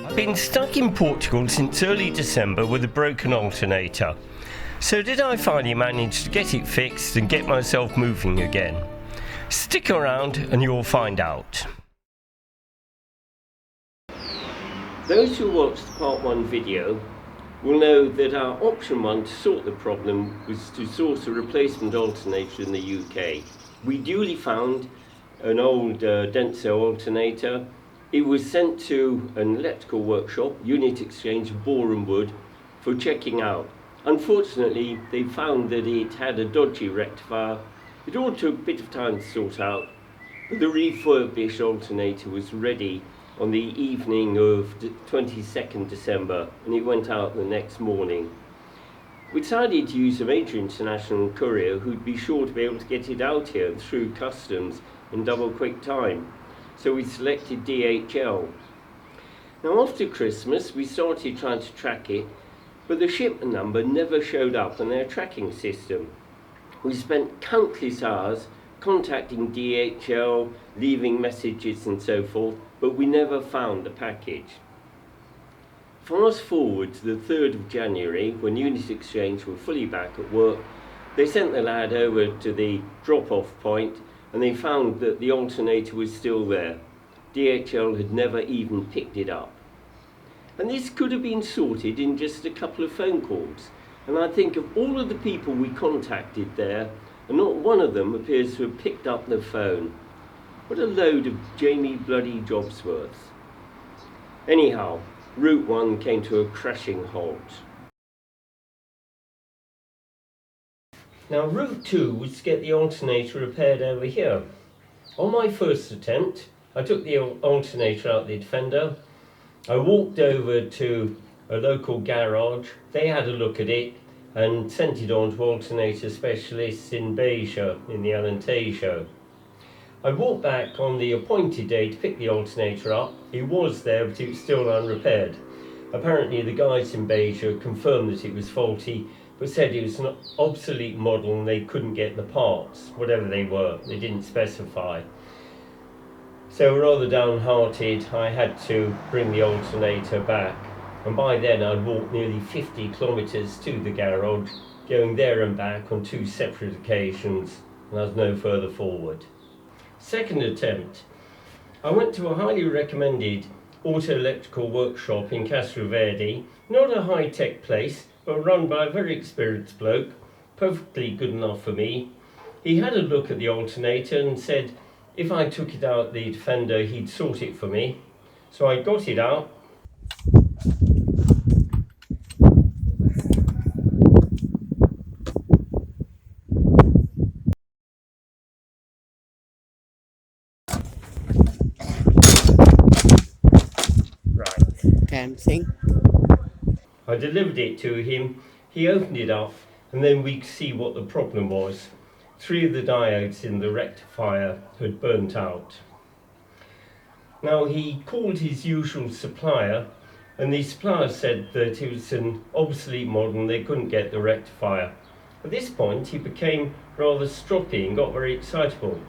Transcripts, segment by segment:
I've been stuck in Portugal since early December with a broken alternator. So did I finally manage to get it fixed and get myself moving again? Stick around and you'll find out. Those who watched the part 1 video will know that our option 1 to sort the problem was to source a replacement alternator in the UK. We duly found an old Denso alternator. It was sent to an electrical workshop, Unit Exchange, Boreham Wood, for checking out. Unfortunately, they found that it had a dodgy rectifier. It all took a bit of time to sort out, but the refurbished alternator was ready on the evening of 22nd December, and it went out the next morning. We decided to use a major international courier who'd be sure to be able to get it out here through customs in double quick time. So we selected DHL. Now after Christmas we started trying to track it, but the shipment number never showed up on their tracking system. We spent countless hours contacting DHL, leaving messages and so forth, but we never found the package. Fast forward to the 3rd of January, when Unit Exchange were fully back at work. They sent the lad over to the drop-off point and they found that the alternator was still there. DHL had never even picked it up. And this could have been sorted in just a couple of phone calls. And I think of all of the people we contacted there, and not one of them appears to have picked up the phone. What a load of Jamie bloody Jobsworth. Anyhow, Route 1 came to a crashing halt. Now Route 2 was to get the alternator repaired over here. On my first attempt, I took the alternator out of the Defender. I walked over to a local garage. They had a look at it and sent it on to alternator specialists in Beja, in the Alan Tay show. I walked back on the appointed day to pick the alternator up. It was there, but it was still unrepaired. Apparently the guys in Beja confirmed that it was faulty, but said it was an obsolete model and they couldn't get the parts, whatever they were. They didn't specify. So rather downhearted, I had to bring the alternator back. And by then I'd walked nearly 50 kilometres to the garage, going there and back on 2 separate occasions, and I was no further forward. Second attempt, I went to a highly recommended auto electrical workshop in Castro Verde, not a high-tech place, but run by a very experienced bloke, perfectly good enough for me. He had a look at the alternator and said if I took it out the Defender he'd sort it for me. So I got it out. I delivered it to him, he opened it up, and then we could see what the problem was. 3 of the diodes in the rectifier had burnt out. Now he called his usual supplier, and the supplier said that it was an obsolete model and they couldn't get the rectifier. At this point he became rather stroppy and got very excitable.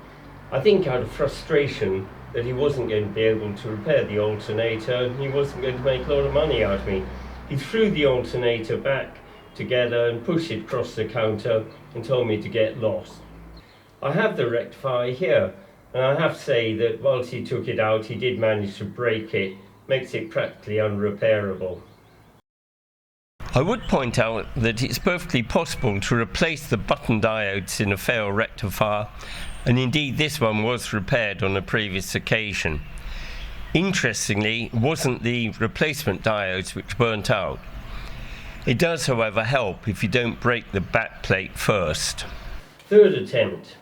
I think out of frustration that he wasn't going to be able to repair the alternator and he wasn't going to make a lot of money out of me. He threw the alternator back together and pushed it across the counter and told me to get lost. I have the rectifier here, and I have to say that whilst he took it out he did manage to break it, makes it practically unrepairable. I would point out that it's perfectly possible to replace the button diodes in a failed rectifier, and indeed this one was repaired on a previous occasion. Interestingly, it wasn't the replacement diodes which burnt out. It does, however, help if you don't break the back plate first. Third attempt.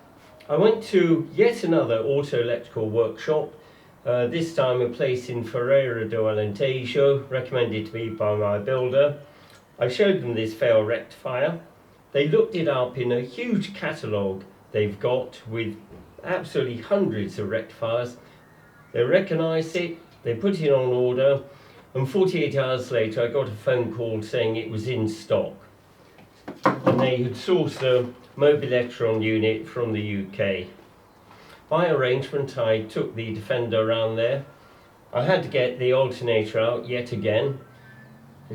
I went to yet another auto electrical workshop, this time a place in Ferreira do Alentejo, recommended to me by my builder. I showed them this failed rectifier. They looked it up in a huge catalogue they've got with absolutely hundreds of rectifiers. They recognised it, they put it on order, and 48 hours later I got a phone call saying it was in stock. And they had sourced a Mobiletron unit from the UK. By arrangement, I took the Defender around there. I had to get the alternator out yet again,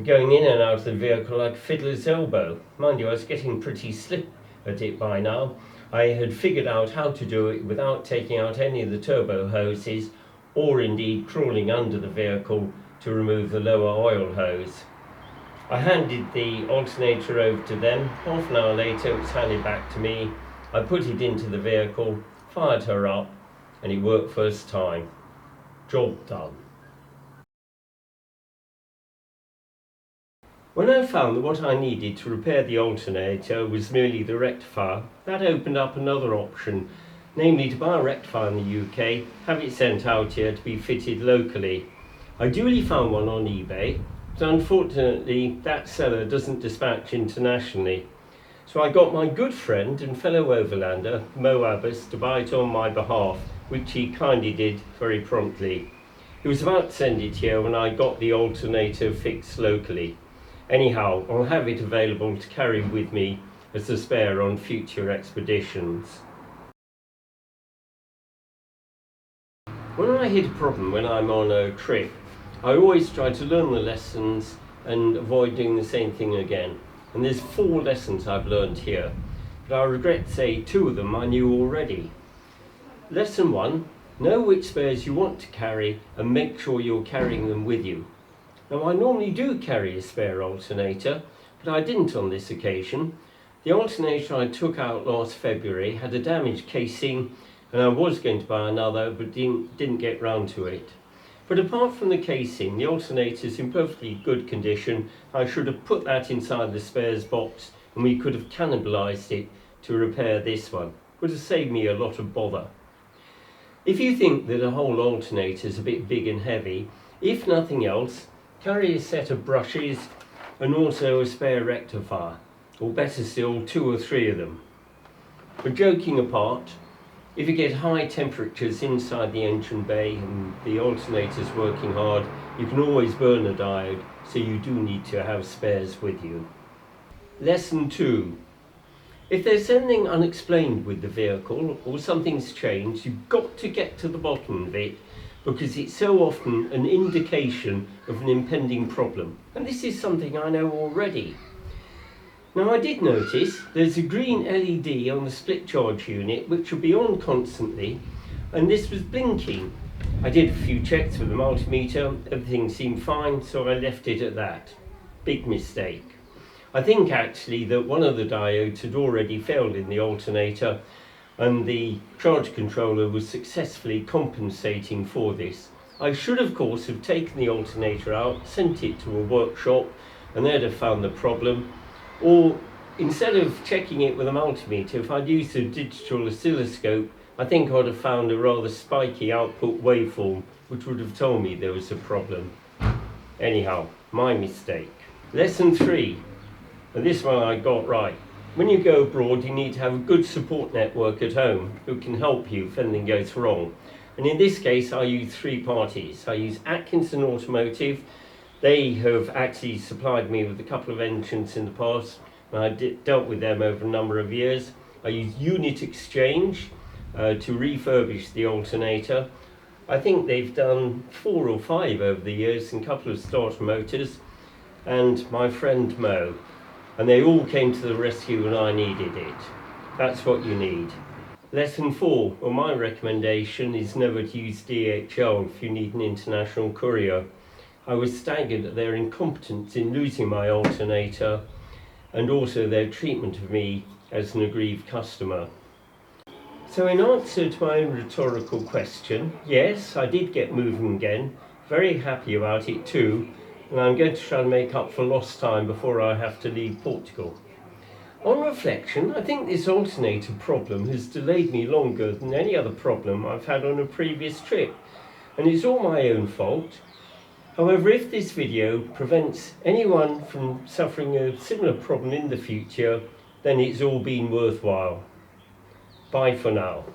going in and out of the vehicle like a fiddler's elbow. Mind you, I was getting pretty slick at it by now. I had figured out how to do it without taking out any of the turbo hoses or indeed crawling under the vehicle to remove the lower oil hose. I handed the alternator over to them. Half an hour later it was handed back to me. I put it into the vehicle, fired her up, and it worked first time. Job done. When I found that what I needed to repair the alternator was merely the rectifier, that opened up another option, namely to buy a rectifier in the UK, have it sent out here to be fitted locally. I duly found one on eBay, but unfortunately that seller doesn't dispatch internationally. So I got my good friend and fellow overlander, Mo Abbas, to buy it on my behalf, which he kindly did very promptly. He was about to send it here when I got the alternator fixed locally. Anyhow, I'll have it available to carry with me as a spare on future expeditions. When I hit a problem when I'm on a trip, I always try to learn the lessons and avoid doing the same thing again. And there's 4 lessons I've learned here, but I regret to say 2 of them I knew already. Lesson 1, know which spares you want to carry and make sure you're carrying them with you. Now I normally do carry a spare alternator, but I didn't on this occasion. The alternator I took out last February had a damaged casing and I was going to buy another but didn't get round to it. But apart from the casing, the alternator is in perfectly good condition. I should have put that inside the spares box and we could have cannibalised it to repair this one. Would have saved me a lot of bother. If you think that a whole alternator is a bit big and heavy, if nothing else, carry a set of brushes and also a spare rectifier, or better still, 2 or 3 of them. But joking apart, if you get high temperatures inside the engine bay and the alternator's working hard, you can always burn a diode, so you do need to have spares with you. Lesson 2. If there's anything unexplained with the vehicle or something's changed, you've got to get to the bottom of it, because it's so often an indication of an impending problem. And this is something I know already. Now I did notice there's a green LED on the split charge unit which will be on constantly, and this was blinking. I did a few checks with the multimeter, everything seemed fine, so I left it at that. Big mistake. I think actually that one of the diodes had already failed in the alternator, and the charge controller was successfully compensating for this. I should of course have taken the alternator out, sent it to a workshop, and they'd have found the problem. Or instead of checking it with a multimeter, if I'd used a digital oscilloscope, I think I'd have found a rather spiky output waveform, which would have told me there was a problem. Anyhow, my mistake. Lesson 3, and this one I got right. When you go abroad, you need to have a good support network at home who can help you if anything goes wrong. And in this case, I use 3 parties. I use Atkinson Automotive. They have actually supplied me with a couple of engines in the past, and I dealt with them over a number of years. I use Unit Exchange to refurbish the alternator. I think they've done 4 or 5 over the years and a couple of starter motors, and my friend Mo. And they all came to the rescue when I needed it. That's what you need. Lesson 4, well, my recommendation is never to use DHL if you need an international courier. I was staggered at their incompetence in losing my alternator and also their treatment of me as an aggrieved customer. So in answer to my own rhetorical question, yes, I did get moving again. Very happy about it too. And I'm going to try and make up for lost time before I have to leave Portugal. On reflection, I think this alternator problem has delayed me longer than any other problem I've had on a previous trip, and it's all my own fault. However, if this video prevents anyone from suffering a similar problem in the future, then it's all been worthwhile. Bye for now.